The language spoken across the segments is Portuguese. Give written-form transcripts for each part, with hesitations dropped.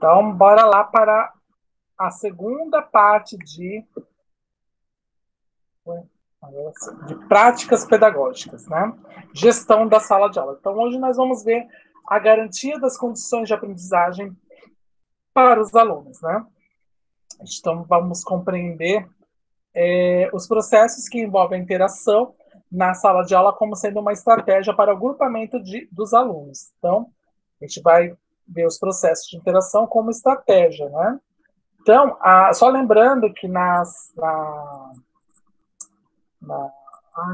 Então, bora lá para a segunda parte de práticas pedagógicas, né? Gestão da sala de aula. Então, hoje nós vamos ver a garantia das condições de aprendizagem para os alunos, né? Então, vamos compreender os processos que envolvem a interação na sala de aula como sendo uma estratégia para o agrupamento dos alunos. Então, a gente vai ver os processos de interação como estratégia, né? Então, só lembrando que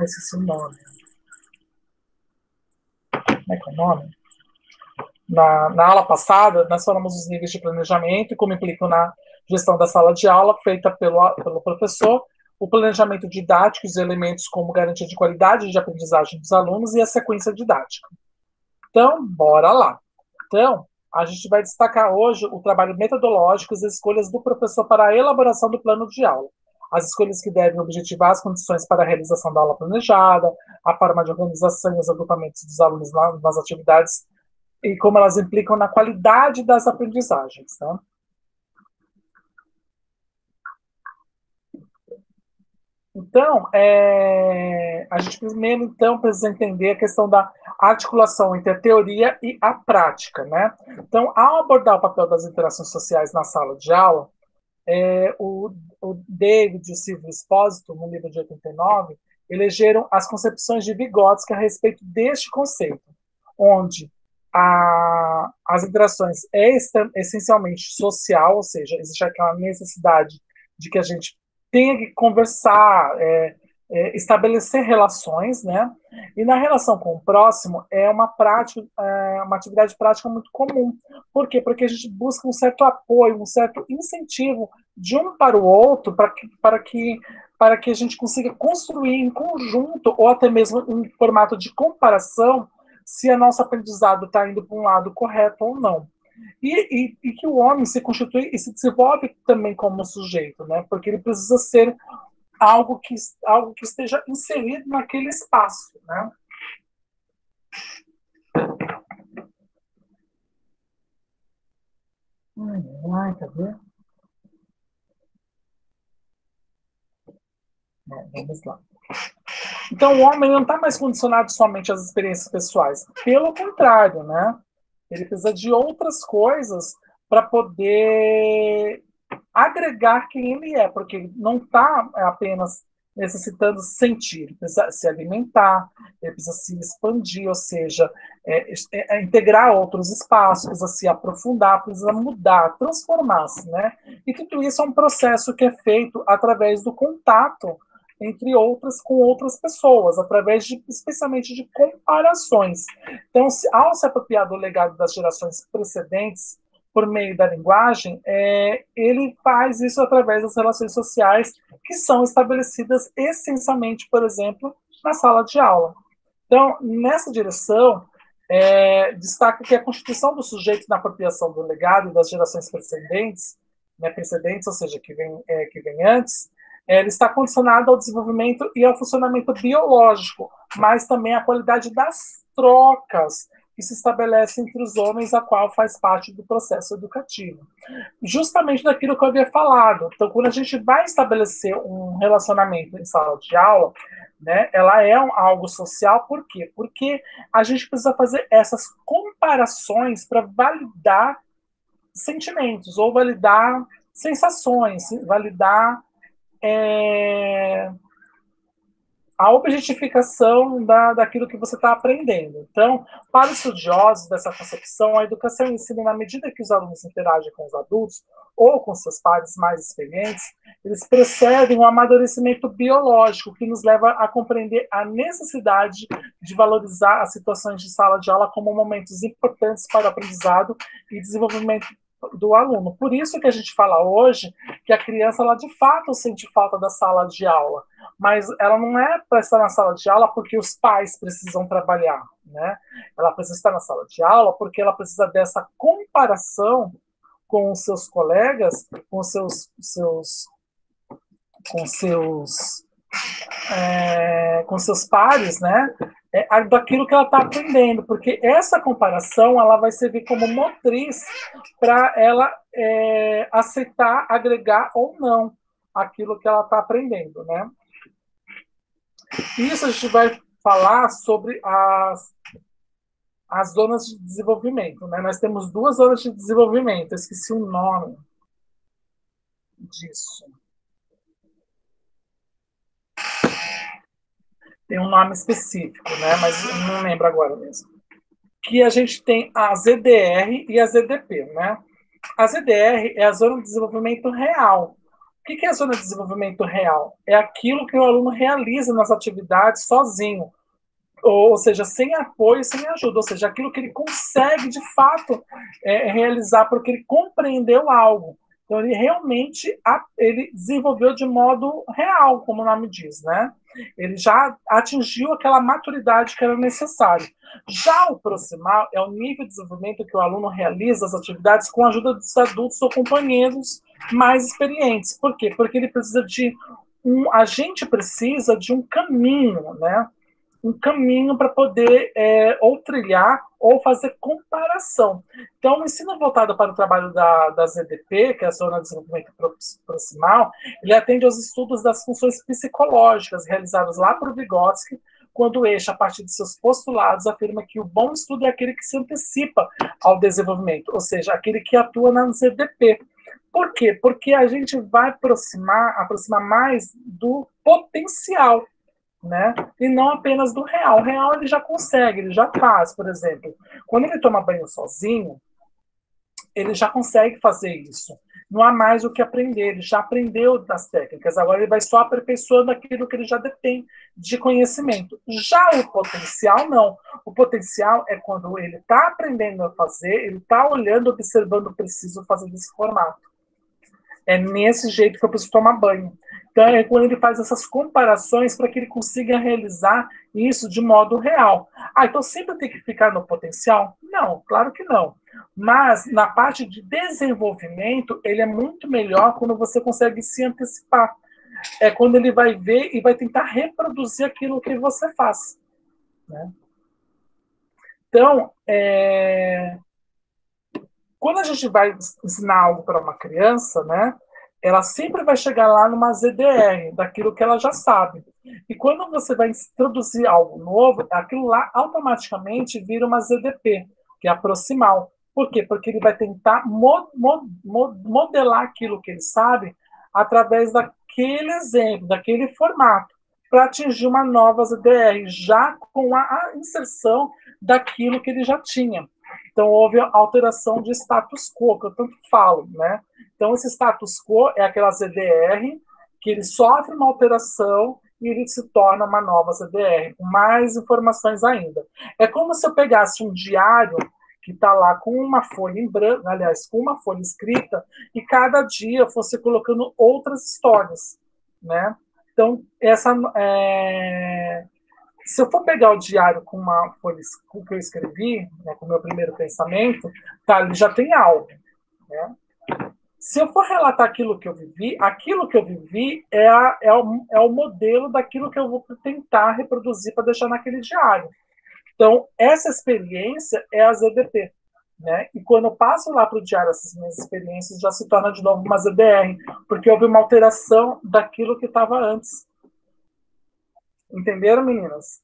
esqueci o nome. Como é que é o nome? Na aula passada, nós falamos dos níveis de planejamento e como implicam na gestão da sala de aula, feita pelo professor, o planejamento didático, os elementos como garantia de qualidade de aprendizagem dos alunos e a sequência didática. Então, bora lá. Então, a gente vai destacar hoje o trabalho metodológico e as escolhas do professor para a elaboração do plano de aula. As escolhas que devem objetivar as condições para a realização da aula planejada, a forma de organização e os agrupamentos dos alunos nas atividades e como elas implicam na qualidade das aprendizagens. Tá? Então, a gente primeiro então precisa entender a questão da articulação entre a teoria e a prática, né? Então, ao abordar o papel das interações sociais na sala de aula, o David e o Silvio Espósito, no livro de 89, elegeram as concepções de Vygotsky a respeito deste conceito, onde as interações essencialmente social, ou seja, existe aquela necessidade de que a gente tenha que conversar, estabelecer relações, né? E na relação com o próximo é uma prática, uma atividade prática muito comum. Por quê? Porque a gente busca um certo apoio, um certo incentivo de um para o outro, para que a gente consiga construir em conjunto, ou até mesmo em formato de comparação, se a nossa aprendizado está indo para um lado correto ou não. E que o homem se constitui e se desenvolve também como sujeito, né? Porque ele precisa ser algo que esteja inserido naquele espaço, né? Cadê? Vamos lá. Então, o homem não está mais condicionado somente às experiências pessoais. Pelo contrário, né? Ele precisa de outras coisas para poder agregar quem ele é, porque não está apenas necessitando sentir, ele precisa se alimentar, ele precisa se expandir, ou seja, integrar outros espaços, precisa se aprofundar, precisa mudar, transformar-se, né? E tudo isso é um processo que é feito através do contato entre outras com outras pessoas, através especialmente de comparações. Então, ao se apropriar do legado das gerações precedentes, por meio da linguagem, ele faz isso através das relações sociais que são estabelecidas essencialmente, por exemplo, na sala de aula. Então, nessa direção, destaca que a constituição do sujeito na apropriação do legado das gerações precedentes, né, ou seja, que vem antes, ele está condicionado ao desenvolvimento e ao funcionamento biológico, mas também à qualidade das trocas que se estabelece entre os homens, a qual faz parte do processo educativo. Justamente daquilo que eu havia falado. Então, quando a gente vai estabelecer um relacionamento em sala de aula, né, ela é algo social, por quê? Porque a gente precisa fazer essas comparações para validar sentimentos, ou validar sensações, validar a objetificação daquilo que você está aprendendo. Então, para os estudiosos dessa concepção, a educação e o ensino, na medida que os alunos interagem com os adultos ou com seus pares mais experientes, eles precedem um amadurecimento biológico que nos leva a compreender a necessidade de valorizar as situações de sala de aula como momentos importantes para o aprendizado e desenvolvimento do aluno. Por isso que a gente fala hoje que a criança, ela de fato sente falta da sala de aula, mas ela não é para estar na sala de aula porque os pais precisam trabalhar, né? Ela precisa estar na sala de aula porque ela precisa dessa comparação com os seus colegas, com seus pares, né? daquilo que ela está aprendendo, porque essa comparação ela vai servir como motriz para ela aceitar, agregar ou não aquilo que ela está aprendendo, né? Isso a gente vai falar sobre as zonas de desenvolvimento, né? Nós temos duas zonas de desenvolvimento, eu esqueci o nome disso. Tem um nome específico, né? Mas eu não lembro agora mesmo. Que a gente tem a ZDR e a ZDP, né? A ZDR é a Zona de Desenvolvimento Real. O que é a Zona de Desenvolvimento Real? É aquilo que o aluno realiza nas atividades sozinho, ou seja, sem apoio, sem ajuda, ou seja, aquilo que ele consegue de fato realizar porque ele compreendeu algo. Então ele realmente ele desenvolveu de modo real, como o nome diz, né? Ele já atingiu aquela maturidade que era necessária. Já o proximal é o nível de desenvolvimento que o aluno realiza as atividades com a ajuda dos adultos ou companheiros mais experientes. Por quê? Porque ele precisa de a gente precisa de um caminho, né? Um caminho para poder ou trilhar ou fazer comparação. Então, o ensino voltado para o trabalho da ZDP, que é a Zona de Desenvolvimento Proximal, ele atende aos estudos das funções psicológicas realizados lá por Vygotsky, quando o eixo, a partir de seus postulados, afirma que o bom estudo é aquele que se antecipa ao desenvolvimento, ou seja, aquele que atua na ZDP. Por quê? Porque a gente vai aproximar mais do potencial, né? E não apenas do real. O real ele já consegue, ele já faz, por exemplo. Quando ele toma banho sozinho, ele já consegue fazer isso. Não há mais o que aprender, ele já aprendeu das técnicas, agora ele vai só aperfeiçoando aquilo que ele já detém de conhecimento. Já o potencial, não. O potencial é quando ele está aprendendo a fazer, ele está olhando, observando, preciso fazer desse formato. É nesse jeito que eu preciso tomar banho. Então, é quando ele faz essas comparações para que ele consiga realizar isso de modo real. Ah, então sempre tem que ficar no potencial? Não, claro que não. Mas na parte de desenvolvimento, ele é muito melhor quando você consegue se antecipar. É quando ele vai ver e vai tentar reproduzir aquilo que você faz, né? Então, quando a gente vai ensinar algo para uma criança, né, ela sempre vai chegar lá numa ZDR, daquilo que ela já sabe. E quando você vai introduzir algo novo, aquilo lá automaticamente vira uma ZDP, que é a proximal. Por quê? Porque ele vai tentar modelar aquilo que ele sabe através daquele exemplo, daquele formato, para atingir uma nova ZDR, já com a inserção daquilo que ele já tinha. Então, houve alteração de status quo, que eu tanto falo, né? Então, esse status quo é aquela ZDR que ele sofre uma alteração e ele se torna uma nova ZDR, com mais informações ainda. É como se eu pegasse um diário que está lá com uma folha em branco, aliás, com uma folha escrita, e cada dia fosse colocando outras histórias, né? Então, se eu for pegar o diário com uma folha com que eu escrevi, né, com o meu primeiro pensamento, tá, ali já tem algo, né? Se eu for relatar aquilo que eu vivi é o modelo daquilo que eu vou tentar reproduzir para deixar naquele diário. Então, essa experiência é a ZDP. Né? E quando eu passo lá para o diário essas minhas experiências, já se torna de novo uma ZDR, porque houve uma alteração daquilo que estava antes. Entenderam, meninas?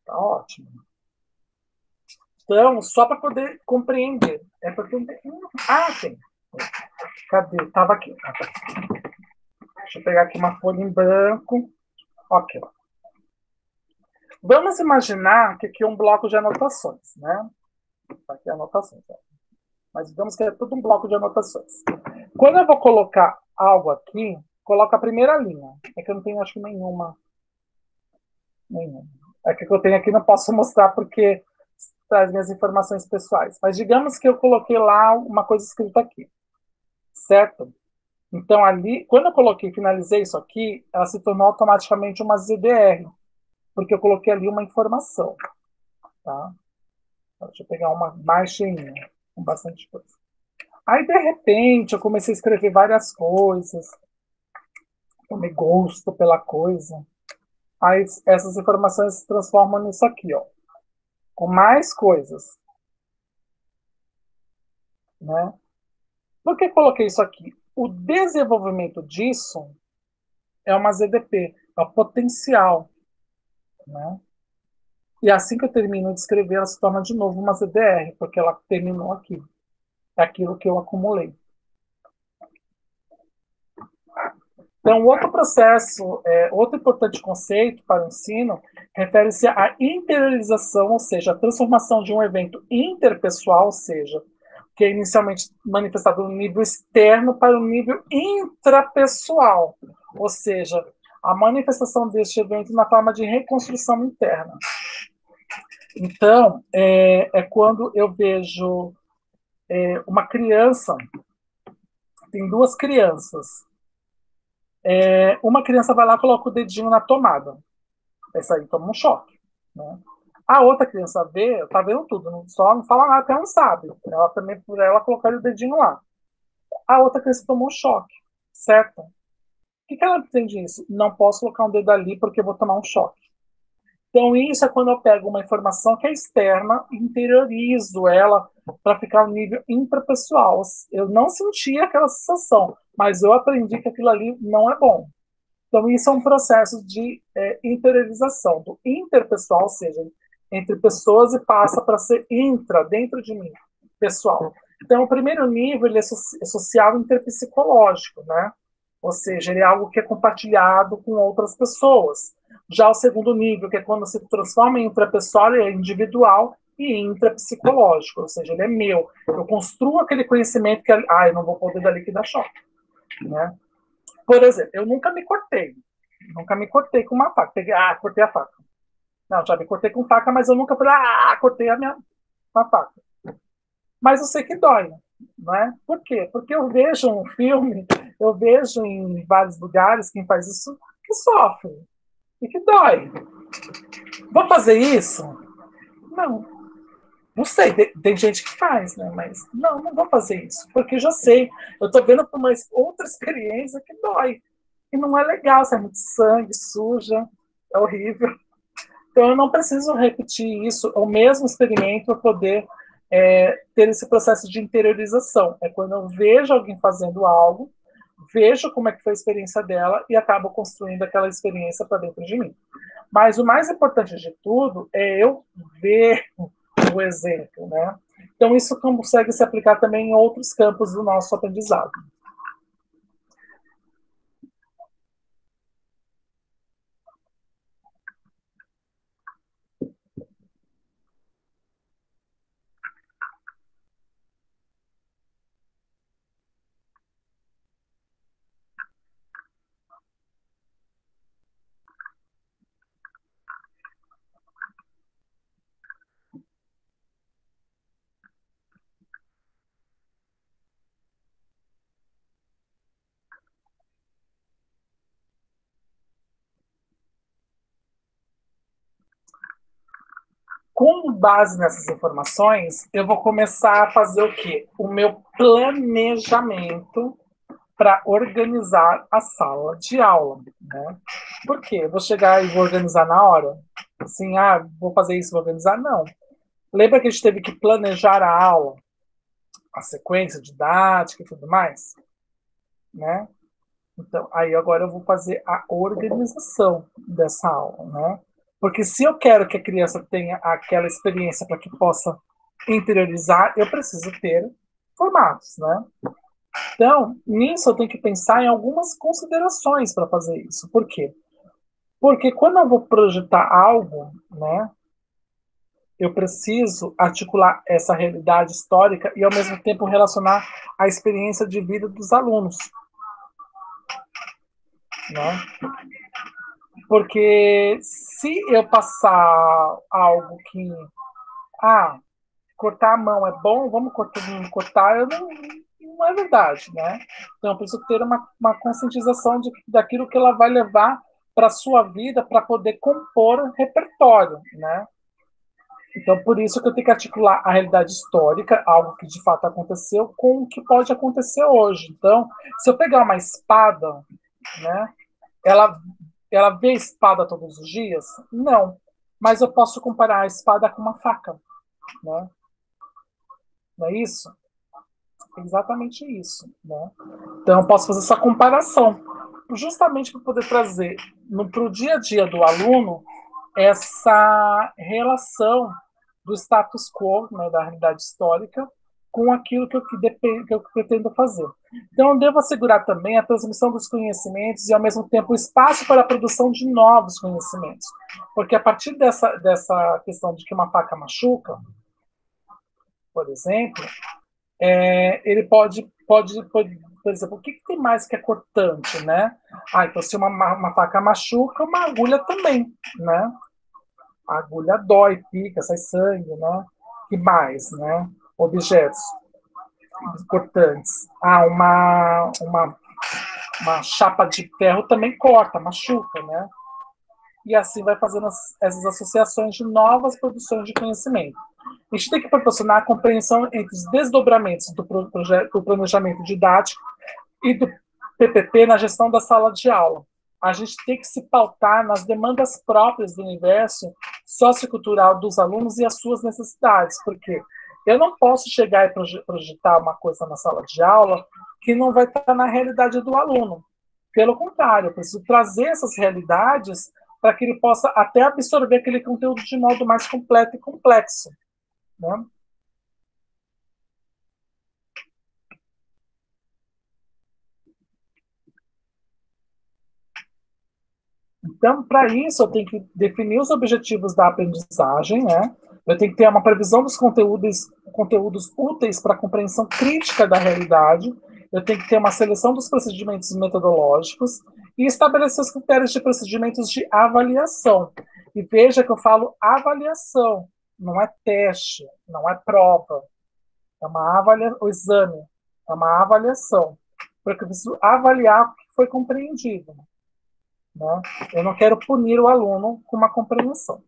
Tá ótimo. Então, só para poder compreender. É porque não tem. Ah, tem. Cadê? Tava aqui. Deixa eu pegar aqui uma folha em branco. Ok. Vamos imaginar que aqui é um bloco de anotações, né? Aqui é anotações. Mas digamos que é tudo um bloco de anotações. Quando eu vou colocar algo aqui, coloco a primeira linha. É que eu não tenho, acho que nenhuma. Nenhuma. É que eu tenho aqui não posso mostrar porque traz minhas informações pessoais. Mas digamos que eu coloquei lá uma coisa escrita aqui. Certo? Então, ali, quando eu coloquei, finalizei isso aqui, ela se tornou automaticamente uma ZDR, porque eu coloquei ali uma informação. tá? Deixa eu pegar uma mais cheinha, com bastante coisa. Aí, de repente, eu comecei a escrever várias coisas, tomei gosto pela coisa. Aí, essas informações se transformam nisso aqui, ó, com mais coisas, né? Por que coloquei isso aqui? O desenvolvimento disso é uma ZDP, é o potencial, né? E assim que eu termino de escrever, ela se torna de novo uma ZDR, porque ela terminou aqui. É aquilo que eu acumulei. Então, outro processo, outro importante conceito para o ensino, refere-se à interiorização, ou seja, a transformação de um evento interpessoal, ou seja, que é inicialmente manifestado no nível externo para o nível intrapessoal, ou seja, a manifestação deste evento na forma de reconstrução interna. Então, é quando eu vejo uma criança, tem duas crianças, uma criança vai lá e coloca o dedinho na tomada. Essa aí toma um choque. Né? A outra criança vê, tá vendo tudo, só não fala nada, até não sabe. Ela também, por ela, colocar o dedinho lá. A outra criança tomou um choque, certo? O que ela entende isso? Não posso colocar um dedo ali porque eu vou tomar um choque. Então, isso é quando eu pego uma informação que é externa e interiorizo ela para ficar no nível intrapessoal. Eu não sentia aquela sensação, mas eu aprendi que aquilo ali não é bom. Então, isso é um processo de interiorização, do interpessoal, ou seja, entre pessoas, e passa para ser intra, dentro de mim, pessoal. Então, o primeiro nível ele é social interpsicológico, né? Ou seja, ele é algo que é compartilhado com outras pessoas. Já o segundo nível, que é quando se transforma em intrapessoal, ele é individual e intrapsicológico, ou seja, ele é meu. Eu construo aquele conhecimento que, eu não vou poder dali que dá choque, né? Por exemplo, eu nunca me cortei. Nunca me cortei com uma faca. Peguei, cortei a faca. Não, já me cortei com faca, mas eu nunca falei, cortei a faca. Mas eu sei que dói, não é? Por quê? Porque eu vejo um filme, eu vejo em vários lugares quem faz isso que sofre e que dói. Vou fazer isso? Não. Não sei, tem gente que faz, né? Mas não vou fazer isso, porque já sei. Eu estou vendo por uma outra experiência que dói. E não é legal, sai muito sangue, suja, é horrível. Então eu não preciso repetir isso, o mesmo experimento para poder ter esse processo de interiorização. É quando eu vejo alguém fazendo algo, vejo como é que foi a experiência dela e acabo construindo aquela experiência para dentro de mim. Mas o mais importante de tudo é eu ver o exemplo, né? Então isso consegue se aplicar também em outros campos do nosso aprendizado. Com base nessas informações, eu vou começar a fazer o quê? O meu planejamento para organizar a sala de aula. Né? Por quê? Eu vou chegar e vou organizar na hora? Assim, vou fazer isso, vou organizar? Não. Lembra que a gente teve que planejar a aula, a sequência didática e tudo mais? Né? Então, aí agora eu vou fazer a organização dessa aula, né? Porque se eu quero que a criança tenha aquela experiência para que possa interiorizar, eu preciso ter formatos, né? Então, nisso eu tenho que pensar em algumas considerações para fazer isso. Por quê? Porque quando eu vou projetar algo, né, eu preciso articular essa realidade histórica e, ao mesmo tempo, relacionar a experiência de vida dos alunos, né? Porque se eu passar algo que, cortar a mão é bom, vamos cortar, não é verdade, né? Então, eu preciso ter uma conscientização daquilo que ela vai levar para a sua vida para poder compor um repertório, né? Então, por isso que eu tenho que articular a realidade histórica, algo que de fato aconteceu, com o que pode acontecer hoje. Então, se eu pegar uma espada, né, ela, ela vê a espada todos os dias? Não. Mas eu posso comparar a espada com uma faca, né? Não é isso? É exatamente isso, né? Então, eu posso fazer essa comparação, justamente para poder trazer para o dia a dia do aluno essa relação do status quo, né, da realidade histórica, com aquilo que eu pretendo fazer. Então, eu devo assegurar também a transmissão dos conhecimentos e, ao mesmo tempo, o espaço para a produção de novos conhecimentos. Porque, a partir dessa questão de que uma faca machuca, por exemplo, ele pode, por exemplo, o que tem mais que é cortante, né? Então, se uma faca machuca, uma agulha também, né? A agulha dói, pica, sai sangue, né? Que mais, né? Objetos cortantes. Uma chapa de ferro também corta, machuca, né? E assim vai fazendo essas associações de novas produções de conhecimento. A gente tem que proporcionar a compreensão entre os desdobramentos do planejamento didático e do PPP na gestão da sala de aula. A gente tem que se pautar nas demandas próprias do universo sociocultural dos alunos e as suas necessidades, porque eu não posso chegar e projetar uma coisa na sala de aula que não vai estar na realidade do aluno. Pelo contrário, eu preciso trazer essas realidades para que ele possa até absorver aquele conteúdo de modo mais completo e complexo, né? Então, para isso, eu tenho que definir os objetivos da aprendizagem, né? Eu tenho que ter uma previsão dos conteúdos úteis para a compreensão crítica da realidade. Eu tenho que ter uma seleção dos procedimentos metodológicos e estabelecer os critérios de procedimentos de avaliação. E veja que eu falo avaliação, não é teste, não é prova, é uma o exame, é uma avaliação, porque eu preciso avaliar o que foi compreendido. Né? Eu não quero punir o aluno com uma compreensão.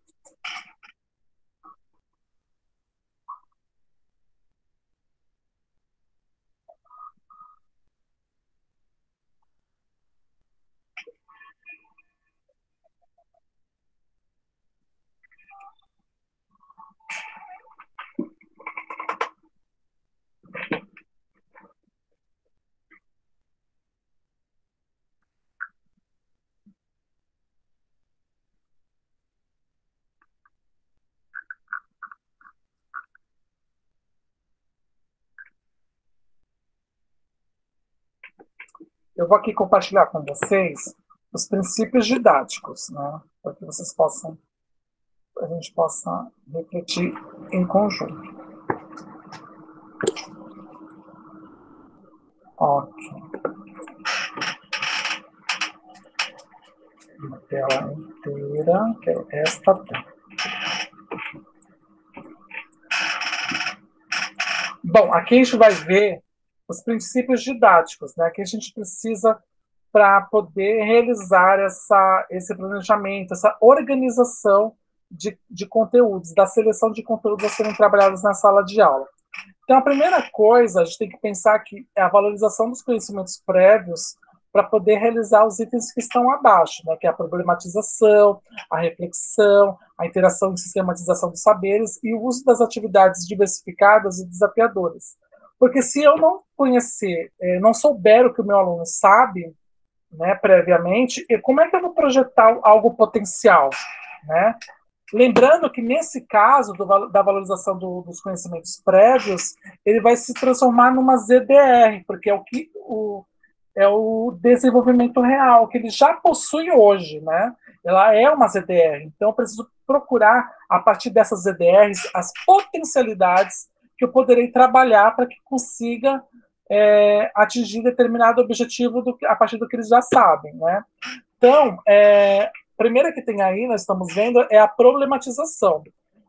Eu vou aqui compartilhar com vocês os princípios didáticos, né? Para que a gente possa refletir em conjunto. Ok, uma tela inteira, que é esta tela. Bom, aqui a gente vai ver os princípios didáticos, né? Que a gente precisa para poder realizar esse planejamento, essa organização de conteúdos, da seleção de conteúdos a serem trabalhados na sala de aula. Então, a primeira coisa, a gente tem que pensar que é a valorização dos conhecimentos prévios para poder realizar os itens que estão abaixo, né, que é a problematização, a reflexão, a interação e sistematização dos saberes e o uso das atividades diversificadas e desafiadoras. Porque se eu não conhecer, não souber o que o meu aluno sabe, né, previamente, e como é que eu vou projetar algo potencial, né? Lembrando que, nesse caso da valorização dos conhecimentos prévios, ele vai se transformar numa ZDR, porque é o desenvolvimento real, que ele já possui hoje, né? Ela é uma ZDR. Então, eu preciso procurar, a partir dessas ZDRs, as potencialidades que eu poderei trabalhar para que consiga atingir determinado objetivo a partir do que eles já sabem, né? Então, a primeira que tem aí, nós estamos vendo, é a problematização.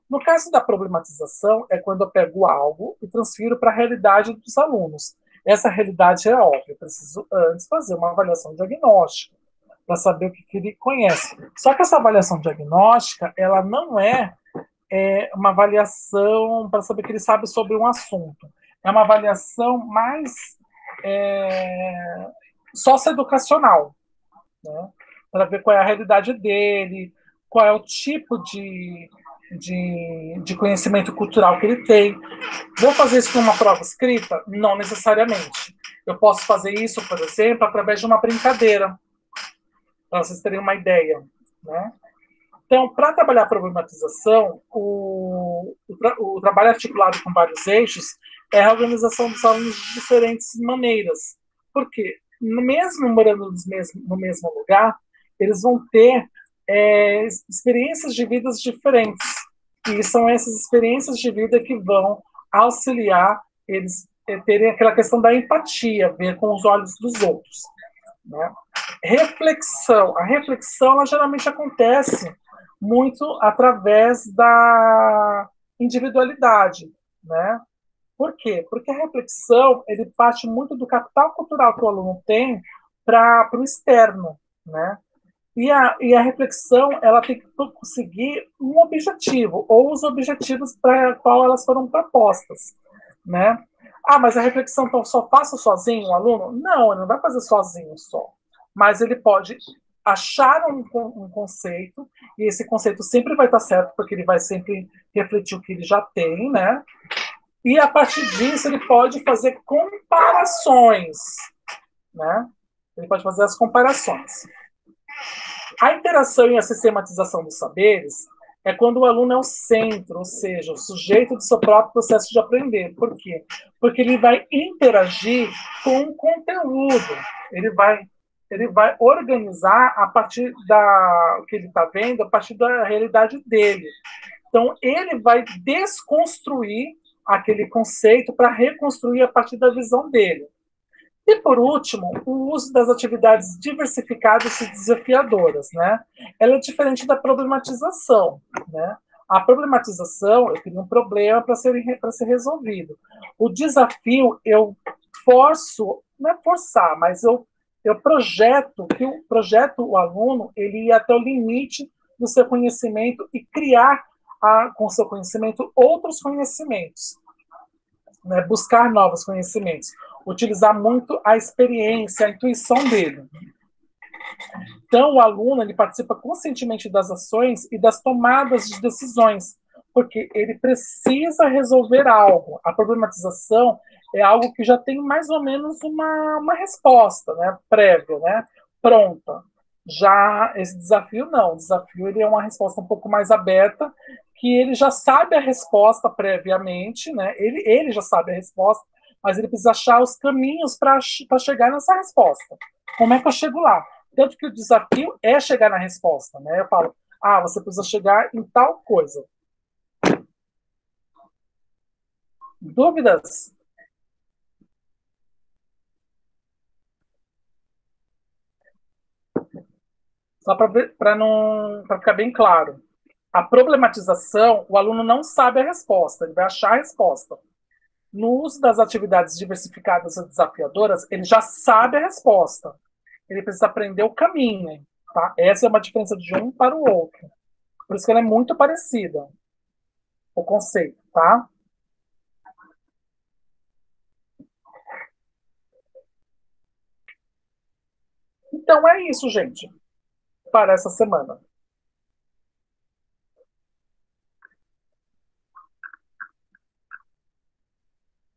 No caso da problematização, é quando eu pego algo e transfiro para a realidade dos alunos. Essa realidade é óbvia, eu preciso antes fazer uma avaliação diagnóstica para saber o que ele conhece. Só que essa avaliação diagnóstica, ela não é uma avaliação para saber que ele sabe sobre um assunto. É uma avaliação mais socioeducacional, né? Para ver qual é a realidade dele, qual é o tipo de conhecimento cultural que ele tem. Vou fazer isso numa prova escrita? Não necessariamente. Eu posso fazer isso, por exemplo, através de uma brincadeira, para vocês terem uma ideia, né? Então, para trabalhar a problematização, o trabalho articulado com vários eixos é a organização dos alunos de diferentes maneiras. Por quê? Mesmo morando no mesmo lugar, eles vão ter experiências de vidas diferentes. E são essas experiências de vida que vão auxiliar eles terem aquela questão da empatia, ver com os olhos dos outros, né? Reflexão. A reflexão, ela geralmente acontece muito através da individualidade, né? Por quê? Porque a reflexão, ele parte muito do capital cultural que o aluno tem para o externo, né? E a reflexão, ela tem que conseguir um objetivo, ou os objetivos para qual elas foram propostas, né? Ah, mas a reflexão então só faço sozinho, o aluno? Não, ele não vai fazer sozinho só. Mas ele pode achar um conceito, e esse conceito sempre vai estar certo, porque ele vai sempre refletir o que ele já tem, né? E a partir disso ele pode fazer comparações, né? Ele pode fazer as comparações. A interação e a sistematização dos saberes é quando o aluno é o centro, ou seja, o sujeito do seu próprio processo de aprender. Por quê? Porque ele vai interagir com o conteúdo, ele vai organizar a partir da que ele está vendo, a partir da realidade dele. Então, ele vai desconstruir aquele conceito para reconstruir a partir da visão dele. E, por último, o uso das atividades diversificadas e desafiadoras, né? Ela é diferente da problematização, né? A problematização, eu tenho um problema para ser resolvido. O desafio, eu forço, não é forçar, mas eu projeto o aluno ele ir até o limite do seu conhecimento e criar, com o seu conhecimento, outros conhecimentos, né? Buscar novos conhecimentos, utilizar muito a experiência, a intuição dele. Então, o aluno ele participa conscientemente das ações e das tomadas de decisões, porque ele precisa resolver algo. A problematização é algo que já tem mais ou menos uma resposta, né, prévia, né, pronta. Já esse desafio, não. O desafio ele é uma resposta um pouco mais aberta, que ele já sabe a resposta previamente, né? Ele já sabe a resposta, mas ele precisa achar os caminhos para chegar nessa resposta. Como é que eu chego lá? Tanto que o desafio é chegar na resposta, né? Eu falo, você precisa chegar em tal coisa. Dúvidas? Só para ficar bem claro. A problematização, o aluno não sabe a resposta, ele vai achar a resposta. No uso das atividades diversificadas e desafiadoras, ele já sabe a resposta. Ele precisa aprender o caminho. Tá? Essa é uma diferença de um para o outro. Por isso que ela é muito parecida, o conceito, tá? Então é isso, gente, para essa semana.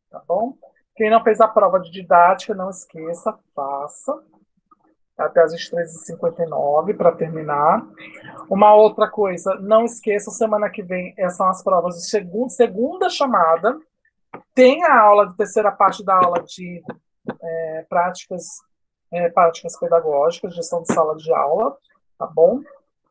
Tá bom? Quem não fez a prova de didática, não esqueça, faça. Até as 23h59 para terminar. Uma outra coisa, não esqueça, semana que vem são as provas de segunda chamada. Tem a aula de terceira parte da aula de práticas pedagógicas, gestão de sala de aula, tá bom?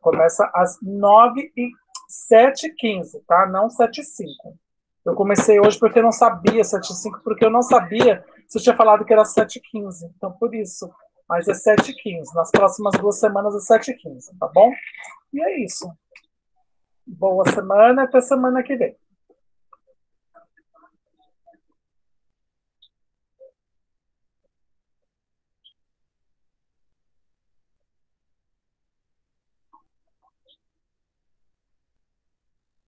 Começa às 7h15, tá? Não 7h05. Eu comecei hoje porque eu não sabia 7h05, porque eu não sabia se eu tinha falado que era 7h15. Então, por isso. Mas é 7h15. Nas próximas 2 semanas é 7h15, tá bom? E é isso. Boa semana, até semana que vem.